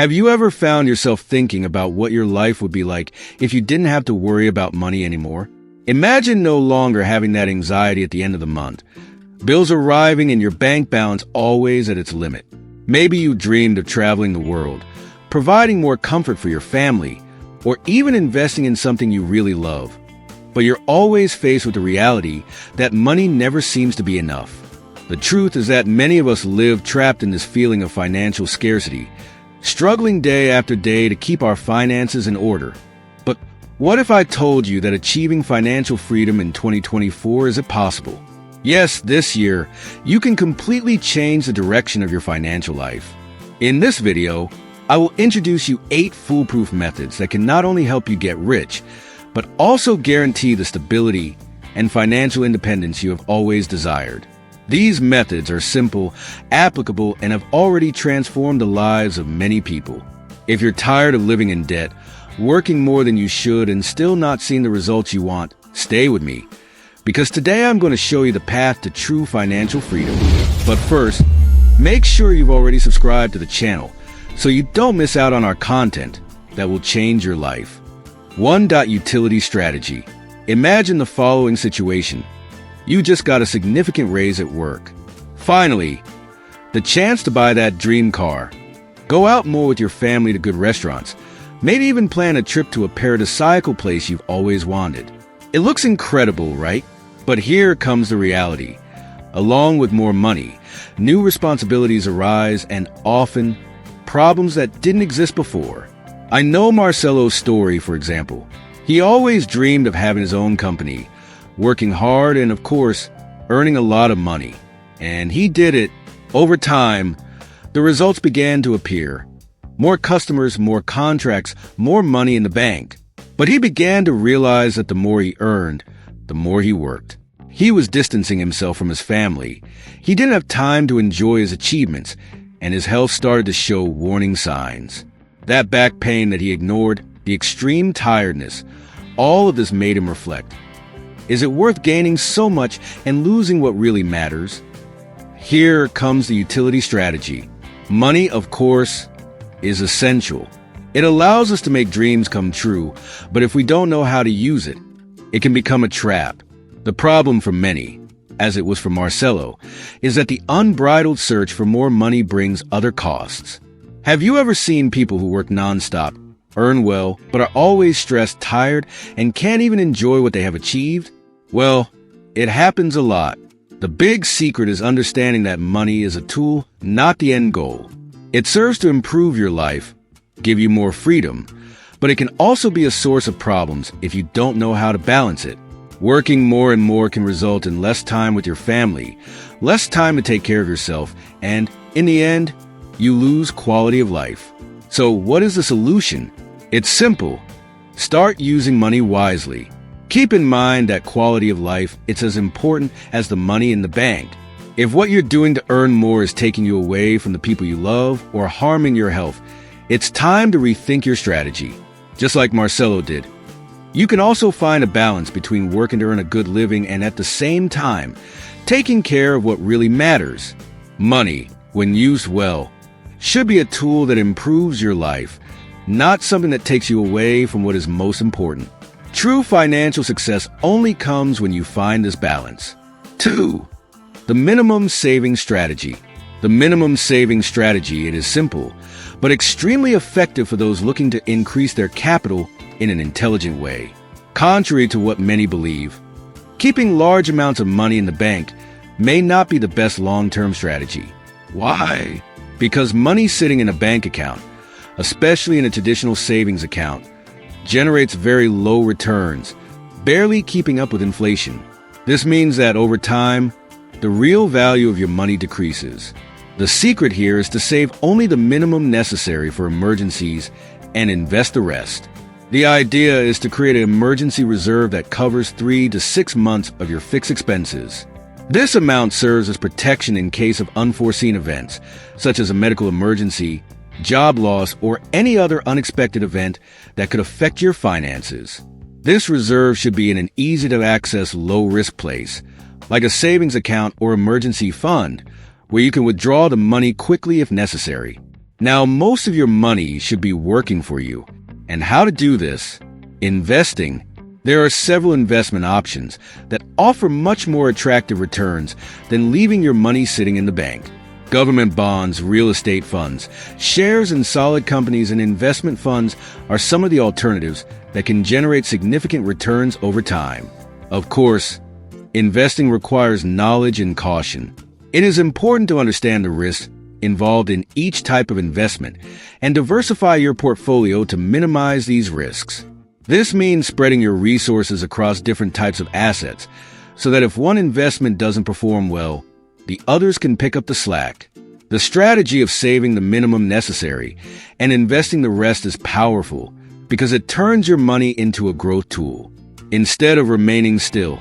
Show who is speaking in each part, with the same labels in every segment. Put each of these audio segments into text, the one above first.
Speaker 1: Have you ever found yourself thinking about what your life would be like if you didn't have to worry about money anymore? Imagine no longer having that anxiety at the end of the month. Bills arriving and your bank balance always at its limit. Maybe you dreamed of traveling the world, providing more comfort for your family, or even investing in something you really love. But you're always faced with the reality that money never seems to be enough. The truth is that many of us live trapped in this feeling of financial scarcity, struggling day after day to keep our finances in order. But what if I told you that achieving financial freedom in 2024 is possible? Yes, this year, you can completely change the direction of your financial life. In this video, I will introduce you 8 foolproof methods that can not only help you get rich, but also guarantee the stability and financial independence you have always desired. These methods are simple, applicable, and have already transformed the lives of many people. If you're tired of living in debt, working more than you should, and still not seeing the results you want, stay with me. Because today I'm going to show you the path to true financial freedom. But first, make sure you've already subscribed to the channel so you don't miss out on our content that will change your life. 1. Utility strategy. Imagine the following situation. You just got a significant raise at work. Finally, the chance to buy that dream car. Go out more with your family to good restaurants. Maybe even plan a trip to a paradisiacal place you've always wanted. It looks incredible, right? But here comes the reality. Along with more money, new responsibilities arise and often problems that didn't exist before. I know Marcelo's story, for example. He always dreamed of having his own company, working hard and, of course, earning a lot of money. And he did it. Over time, the results began to appear. More customers, more contracts, more money in the bank. But he began to realize that the more he earned, the more he worked. He was distancing himself from his family. He didn't have time to enjoy his achievements, and his health started to show warning signs. That back pain that he ignored, the extreme tiredness, all of this made him reflect. Is it worth gaining so much and losing what really matters? Here comes the utility strategy. Money, of course, is essential. It allows us to make dreams come true, but if we don't know how to use it, it can become a trap. The problem for many, as it was for Marcelo, is that the unbridled search for more money brings other costs. Have you ever seen people who work nonstop, earn well, but are always stressed, tired, and can't even enjoy what they have achieved? Well, it happens a lot. The big secret is understanding that money is a tool, not the end goal. It serves to improve your life, give you more freedom, but it can also be a source of problems if you don't know how to balance it. Working more and more can result in less time with your family, less time to take care of yourself, and in the end, you lose quality of life. So what is the solution? It's simple. Start using money wisely. Keep in mind that quality of life, it's as important as the money in the bank. If what you're doing to earn more is taking you away from the people you love or harming your health, it's time to rethink your strategy, just like Marcelo did. You can also find a balance between working to earn a good living and at the same time, taking care of what really matters. Money, when used well, should be a tool that improves your life, not something that takes you away from what is most important. True financial success only comes when you find this balance. 2. The minimum saving strategy. The minimum saving strategy, it is simple, but extremely effective for those looking to increase their capital in an intelligent way. Contrary to what many believe, keeping large amounts of money in the bank may not be the best long-term strategy. Why? Because money sitting in a bank account, especially in a traditional savings account, generates very low returns, barely keeping up with inflation. This means that over time, the real value of your money decreases. The secret here is to save only the minimum necessary for emergencies and invest the rest. The idea is to create an emergency reserve that covers 3 to 6 months of your fixed expenses. This amount serves as protection in case of unforeseen events, such as a medical emergency, job loss, or any other unexpected event that could affect your finances. This reserve should be in an easy-to-access, low-risk place, like a savings account or emergency fund, where you can withdraw the money quickly if necessary. Now, most of your money should be working for you. And how to do this? Investing. There are several investment options that offer much more attractive returns than leaving your money sitting in the bank. Government bonds, real estate funds, shares in solid companies, and investment funds are some of the alternatives that can generate significant returns over time. Of course, investing requires knowledge and caution. It is important to understand the risks involved in each type of investment and diversify your portfolio to minimize these risks. This means spreading your resources across different types of assets so that if one investment doesn't perform well, the others can pick up the slack. The strategy of saving the minimum necessary and investing the rest is powerful because it turns your money into a growth tool. Instead of remaining still,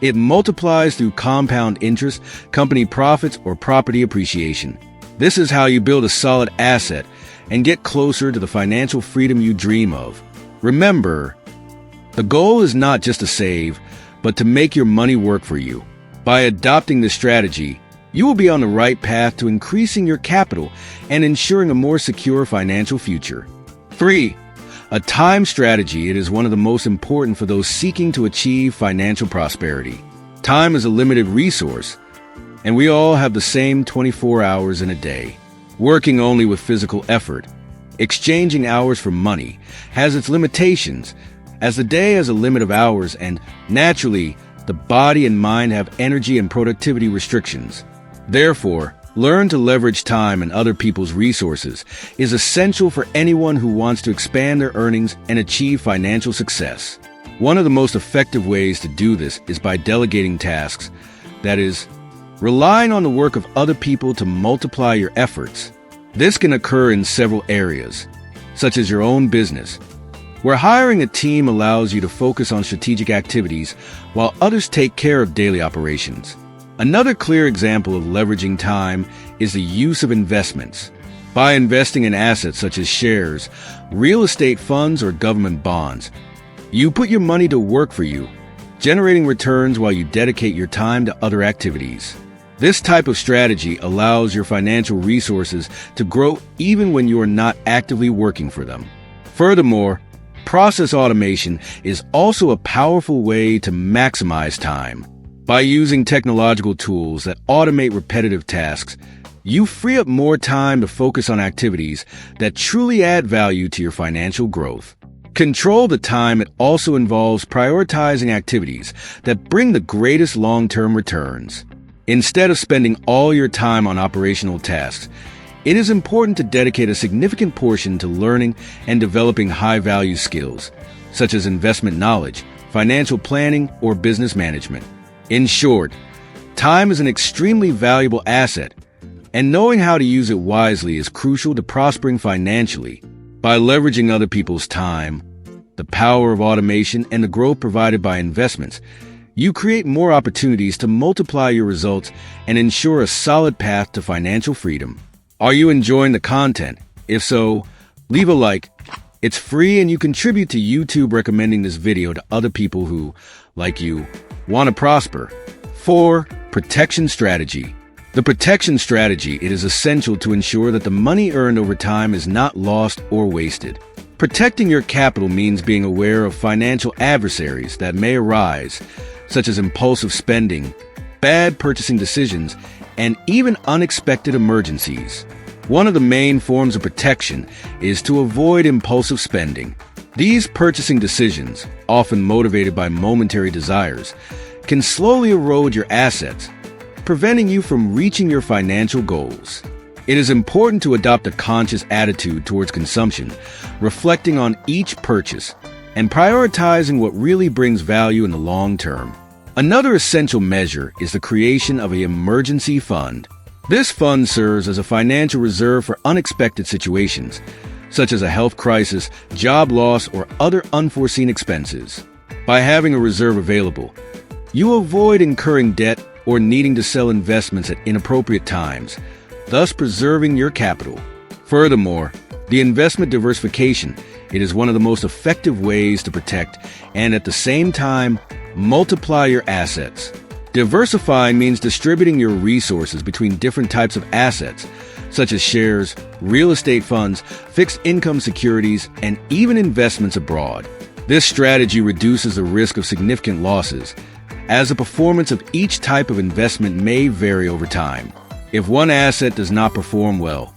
Speaker 1: it multiplies through compound interest, company profits, or property appreciation. This is how you build a solid asset and get closer to the financial freedom you dream of. Remember, the goal is not just to save, but to make your money work for you. By adopting this strategy, you will be on the right path to increasing your capital and ensuring a more secure financial future. 3. A time strategy. It is one of the most important for those seeking to achieve financial prosperity. Time is a limited resource, and we all have the same 24 hours in a day. Working only with physical effort, exchanging hours for money, has its limitations, as the day has a limit of hours, and naturally, the body and mind have energy and productivity restrictions. Therefore, learn to leverage time and other people's resources is essential for anyone who wants to expand their earnings and achieve financial success. One of the most effective ways to do this is by delegating tasks, that is, relying on the work of other people to multiply your efforts. This can occur in several areas, such as your own business, where hiring a team allows you to focus on strategic activities while others take care of daily operations. Another clear example of leveraging time is the use of investments. By investing in assets such as shares, real estate funds, or government bonds, you put your money to work for you, generating returns while you dedicate your time to other activities. This type of strategy allows your financial resources to grow even when you are not actively working for them. Furthermore, process automation is also a powerful way to maximize time. By using technological tools that automate repetitive tasks, you free up more time to focus on activities that truly add value to your financial growth. Control the time. It also involves prioritizing activities that bring the greatest long-term returns. Instead of spending all your time on operational tasks, it is important to dedicate a significant portion to learning and developing high-value skills, such as investment knowledge, financial planning, or business management. In short, time is an extremely valuable asset, and knowing how to use it wisely is crucial to prospering financially. By leveraging other people's time, the power of automation, and the growth provided by investments, you create more opportunities to multiply your results and ensure a solid path to financial freedom. Are you enjoying the content? If so, leave a like. It's free and you contribute to YouTube recommending this video to other people who, like you, want to prosper. 4. Protection strategy. The protection strategy. It is essential to ensure that the money earned over time is not lost or wasted. Protecting your capital means being aware of financial adversaries that may arise, such as impulsive spending, bad purchasing decisions, and even unexpected emergencies. One of the main forms of protection is to avoid impulsive spending. These purchasing decisions, often motivated by momentary desires, can slowly erode your assets, preventing you from reaching your financial goals. It is important to adopt a conscious attitude towards consumption, reflecting on each purchase and prioritizing what really brings value in the long term. Another essential measure is the creation of an emergency fund. This fund serves as a financial reserve for unexpected situations, such as a health crisis, job loss, or other unforeseen expenses. By having a reserve available, you avoid incurring debt or needing to sell investments at inappropriate times, thus preserving your capital. Furthermore, the investment diversification, it is one of the most effective ways to protect and at the same time multiply your assets. Diversifying means distributing your resources between different types of assets, such as shares, real estate funds, fixed income securities, and even investments abroad. This strategy reduces the risk of significant losses, as the performance of each type of investment may vary over time. If one asset does not perform well,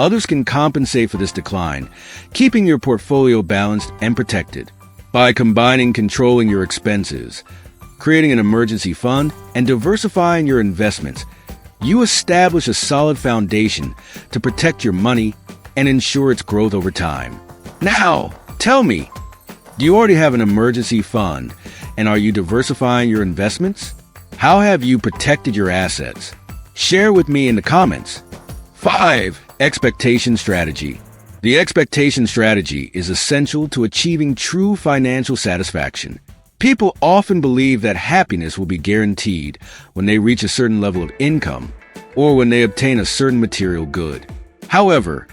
Speaker 1: others can compensate for this decline, keeping your portfolio balanced and protected. By combining controlling your expenses, creating an emergency fund, and diversifying your investments, you establish a solid foundation to protect your money and ensure its growth over time. Now, tell me, do you already have an emergency fund, and are you diversifying your investments? How have you protected your assets? Share with me in the comments. 5. Expectation strategy. The expectation strategy is essential to achieving true financial satisfaction. People often believe that happiness will be guaranteed when they reach a certain level of income or when they obtain a certain material good. However,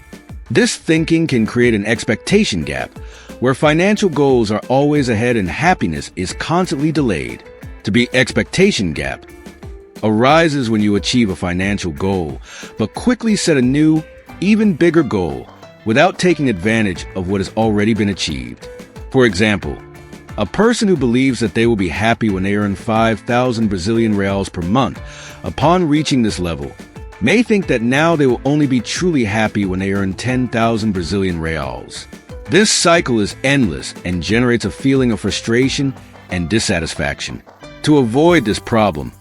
Speaker 1: this thinking can create an expectation gap where financial goals are always ahead and happiness is constantly delayed. To be expectation gap arises when you achieve a financial goal, but quickly set a new, even bigger goal without taking advantage of what has already been achieved. For example, a person who believes that they will be happy when they earn 5,000 Brazilian reals per month upon reaching this level may think that now they will only be truly happy when they earn 10,000 Brazilian reals. This cycle is endless and generates a feeling of frustration and dissatisfaction. To avoid this problem,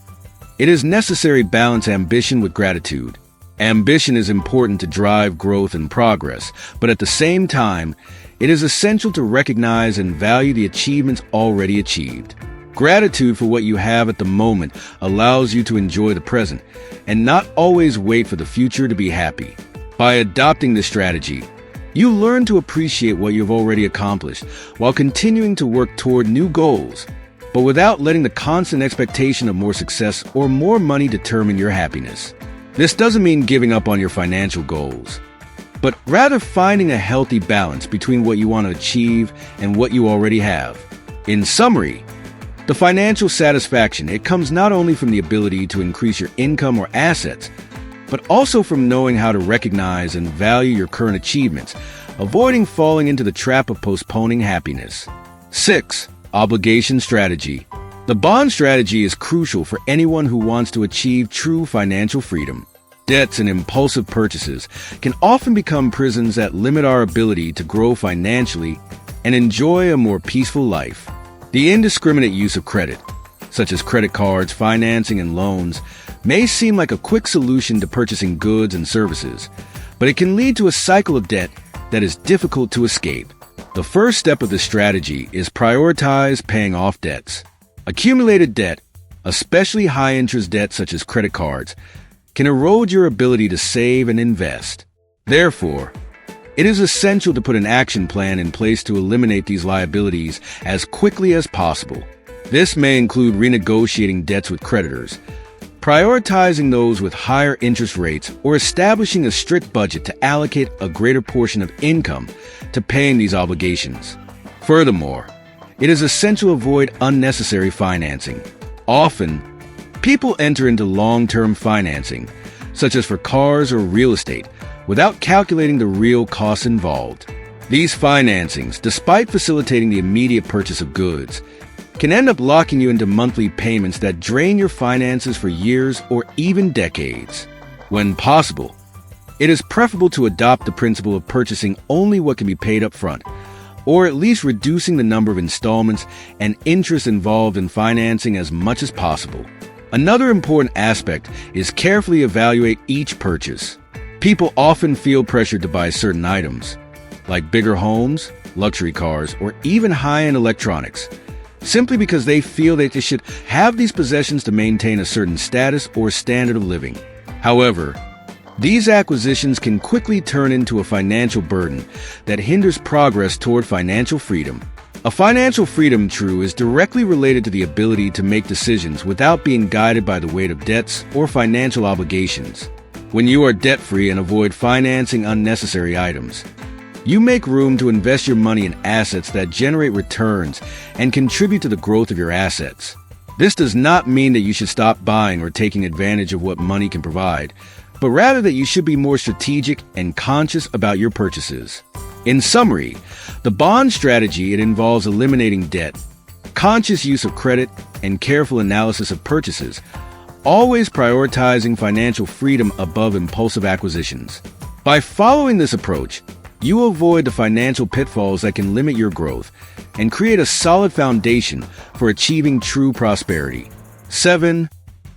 Speaker 1: it is necessary to balance ambition with gratitude. Ambition is important to drive growth and progress, but at the same time, it is essential to recognize and value the achievements already achieved. Gratitude for what you have at the moment allows you to enjoy the present and not always wait for the future to be happy. By adopting this strategy, you learn to appreciate what you've already accomplished while continuing to work toward new goals, but without letting the constant expectation of more success or more money determine your happiness. This doesn't mean giving up on your financial goals, but rather finding a healthy balance between what you want to achieve and what you already have. In summary, the financial satisfaction, it comes not only from the ability to increase your income or assets, but also from knowing how to recognize and value your current achievements, avoiding falling into the trap of postponing happiness. 6. Obligation strategy. The bond strategy is crucial for anyone who wants to achieve true financial freedom. Debts and impulsive purchases can often become prisons that limit our ability to grow financially and enjoy a more peaceful life. The indiscriminate use of credit, such as credit cards, financing, and loans, may seem like a quick solution to purchasing goods and services, but it can lead to a cycle of debt that is difficult to escape. The first step of this strategy is prioritize paying off debts. Accumulated debt, especially high-interest debt such as credit cards, can erode your ability to save and invest. Therefore, it is essential to put an action plan in place to eliminate these liabilities as quickly as possible. This may include renegotiating debts with creditors, prioritizing those with higher interest rates, or establishing a strict budget to allocate a greater portion of income to paying these obligations. Furthermore, it is essential to avoid unnecessary financing. Often, people enter into long-term financing, such as for cars or real estate, without calculating the real costs involved. These financings, despite facilitating the immediate purchase of goods, can end up locking you into monthly payments that drain your finances for years or even decades. When possible, it is preferable to adopt the principle of purchasing only what can be paid up front, or at least reducing the number of installments and interest involved in financing as much as possible. Another important aspect is carefully evaluate each purchase. People often feel pressured to buy certain items, like bigger homes, luxury cars, or even high-end electronics, simply because they feel that they should have these possessions to maintain a certain status or standard of living. However, these acquisitions can quickly turn into a financial burden that hinders progress toward financial freedom. A financial freedom true is directly related to the ability to make decisions without being guided by the weight of debts or financial obligations. When you are debt-free and avoid financing unnecessary items, you make room to invest your money in assets that generate returns and contribute to the growth of your assets. This does not mean that you should stop buying or taking advantage of what money can provide, but rather that you should be more strategic and conscious about your purchases. In summary, the bond strategy, it involves eliminating debt, conscious use of credit, and careful analysis of purchases, always prioritizing financial freedom above impulsive acquisitions. By following this approach, you avoid the financial pitfalls that can limit your growth and create a solid foundation for achieving true prosperity. 7.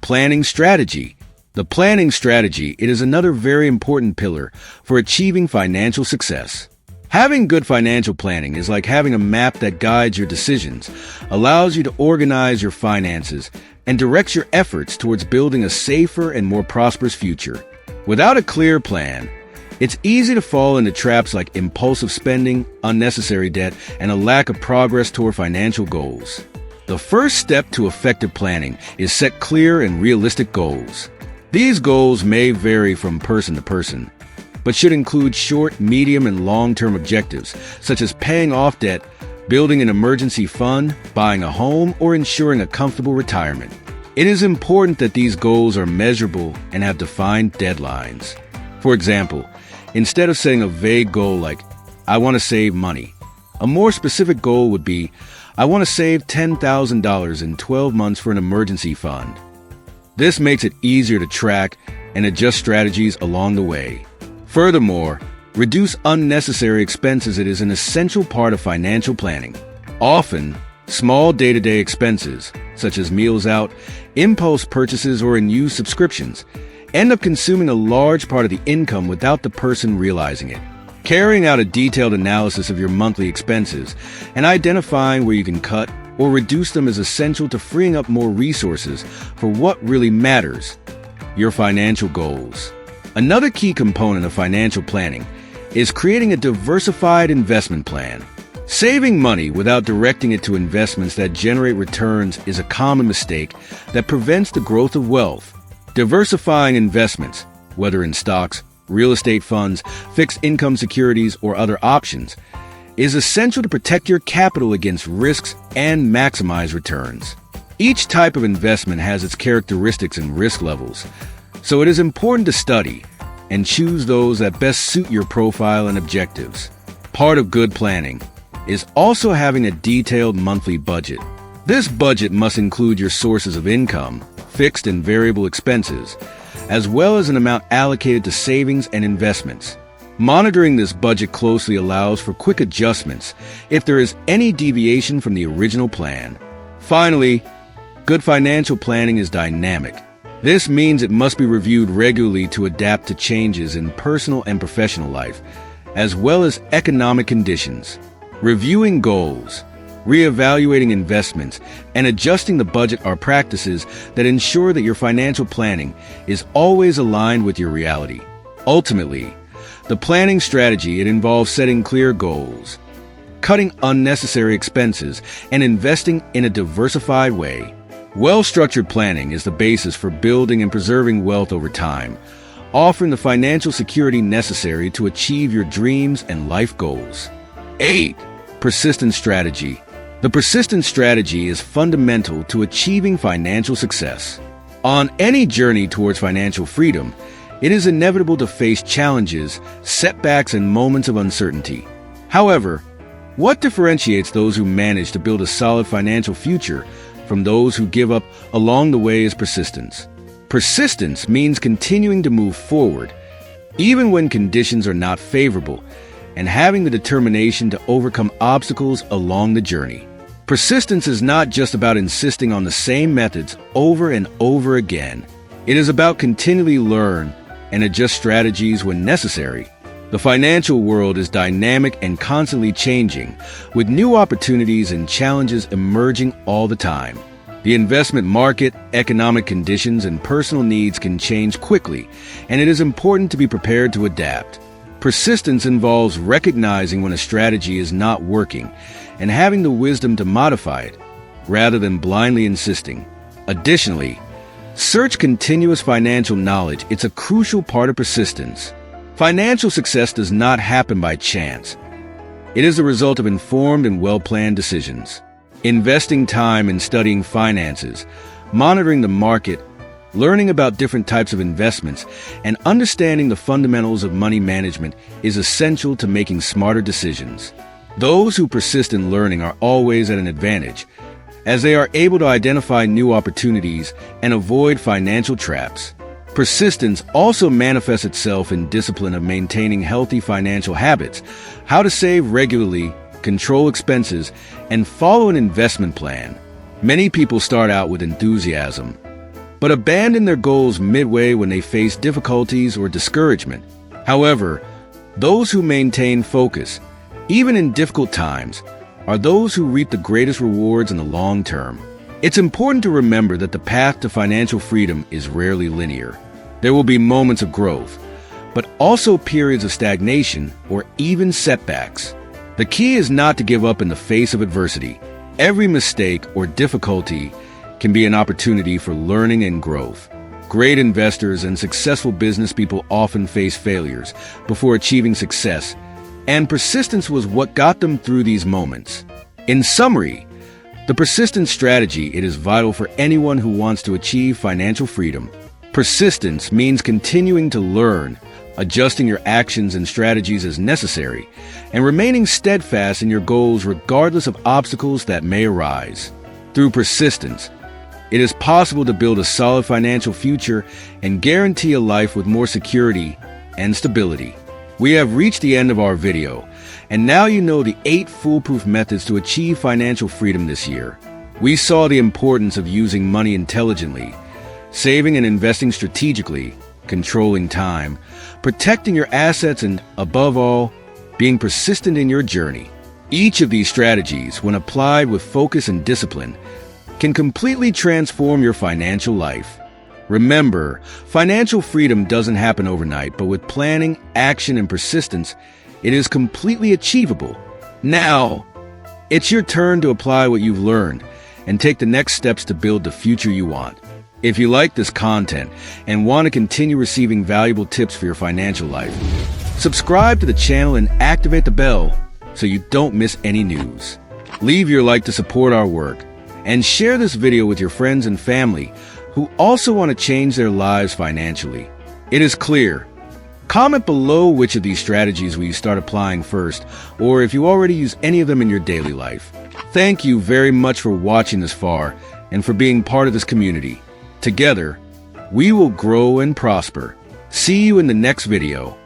Speaker 1: Planning strategy. The planning strategy, it is another very important pillar for achieving financial success. Having good financial planning is like having a map that guides your decisions, allows you to organize your finances, and directs your efforts towards building a safer and more prosperous future. Without a clear plan, it's easy to fall into traps like impulsive spending, unnecessary debt, and a lack of progress toward financial goals. The first step to effective planning is set clear and realistic goals. These goals may vary from person to person, but should include short, medium, and long-term objectives, such as paying off debt, building an emergency fund, buying a home, or ensuring a comfortable retirement. It is important that these goals are measurable and have defined deadlines. For example, instead of setting a vague goal like, I want to save money, a more specific goal would be, I want to save $10,000 in 12 months for an emergency fund. This makes it easier to track and adjust strategies along the way. Furthermore, reduce unnecessary expenses. It is an essential part of financial planning. Often, small day-to-day expenses, such as meals out, impulse purchases, or unused subscriptions, end up consuming a large part of the income without the person realizing it. Carrying out a detailed analysis of your monthly expenses and identifying where you can cut or reduce them is essential to freeing up more resources for what really matters, your financial goals. Another key component of financial planning is creating a diversified investment plan. Saving money without directing it to investments that generate returns is a common mistake that prevents the growth of wealth. Diversifying investments, whether in stocks, real estate funds, fixed income securities, or other options, is essential to protect your capital against risks and maximize returns. Each type of investment has its characteristics and risk levels, so it is important to study and choose those that best suit your profile and objectives. Part of good planning is also having a detailed monthly budget. This budget must include your sources of income, fixed and variable expenses, as well as an amount allocated to savings and investments. Monitoring this budget closely allows for quick adjustments if there is any deviation from the original plan. Finally, good financial planning is dynamic. This means it must be reviewed regularly to adapt to changes in personal and professional life, as well as economic conditions. Reviewing goals, reevaluating investments, and adjusting the budget are practices that ensure that your financial planning is always aligned with your reality. Ultimately, the planning strategy, it involves setting clear goals, cutting unnecessary expenses, and investing in a diversified way. Well-structured planning is the basis for building and preserving wealth over time, offering the financial security necessary to achieve your dreams and life goals. 8. Persistent strategy. The persistent strategy is fundamental to achieving financial success. On any journey towards financial freedom, it is inevitable to face challenges, setbacks, and moments of uncertainty. However, what differentiates those who manage to build a solid financial future from those who give up along the way is persistence. Persistence means continuing to move forward, even when conditions are not favorable, and having the determination to overcome obstacles along the journey. Persistence is not just about insisting on the same methods over and over again. It is about continually learn and adjust strategies when necessary. The financial world is dynamic and constantly changing, with new opportunities and challenges emerging all the time. The investment market, economic conditions, and personal needs can change quickly, and it is important to be prepared to adapt. Persistence involves recognizing when a strategy is not working and having the wisdom to modify it, rather than blindly insisting. Additionally, search continuous financial knowledge. It's a crucial part of persistence. Financial success does not happen by chance. It is the result of informed and well-planned decisions. investing time in studying finances, monitoring the market, learning about different types of investments, and understanding the fundamentals of money management is essential to making smarter decisions. Those who persist in learning are always at an advantage, as they are able to identify new opportunities and avoid financial traps. Persistence also manifests itself in discipline of maintaining healthy financial habits, how to save regularly, control expenses, and follow an investment plan. Many people start out with enthusiasm, but abandon their goals midway when they face difficulties or discouragement. However, those who maintain focus, even in difficult times, are those who reap the greatest rewards in the long term. It's important to remember that the path to financial freedom is rarely linear. There will be moments of growth, but also periods of stagnation or even setbacks. The key is not to give up in the face of adversity. Every mistake or difficulty can be an opportunity for learning and growth. Great investors and successful business people often face failures before achieving success, and persistence was what got them through these moments. In summary, the persistence strategy, it is vital for anyone who wants to achieve financial freedom. Persistence means continuing to learn, adjusting your actions and strategies as necessary, and remaining steadfast in your goals regardless of obstacles that may arise. Through persistence, it is possible to build a solid financial future and guarantee a life with more security and stability. We have reached the end of our video, and now you know the 8 foolproof methods to achieve financial freedom this year. We saw the importance of using money intelligently, saving and investing strategically, controlling time, protecting your assets, and, above all, being persistent in your journey. Each of these strategies, when applied with focus and discipline, can completely transform your financial life. Remember, financial freedom doesn't happen overnight, but with planning, action, and persistence, it is completely achievable. Now, it's your turn to apply what you've learned and take the next steps to build the future you want. If you like this content and want to continue receiving valuable tips for your financial life, subscribe to the channel and activate the bell so you don't miss any news. Leave your like to support our work, and share this video with your friends and family who also want to change their lives financially. It is clear. Comment below which of these strategies will you start applying first, or if you already use any of them in your daily life. Thank you very much for watching this far and for being part of this community. Together, we will grow and prosper. See you in the next video.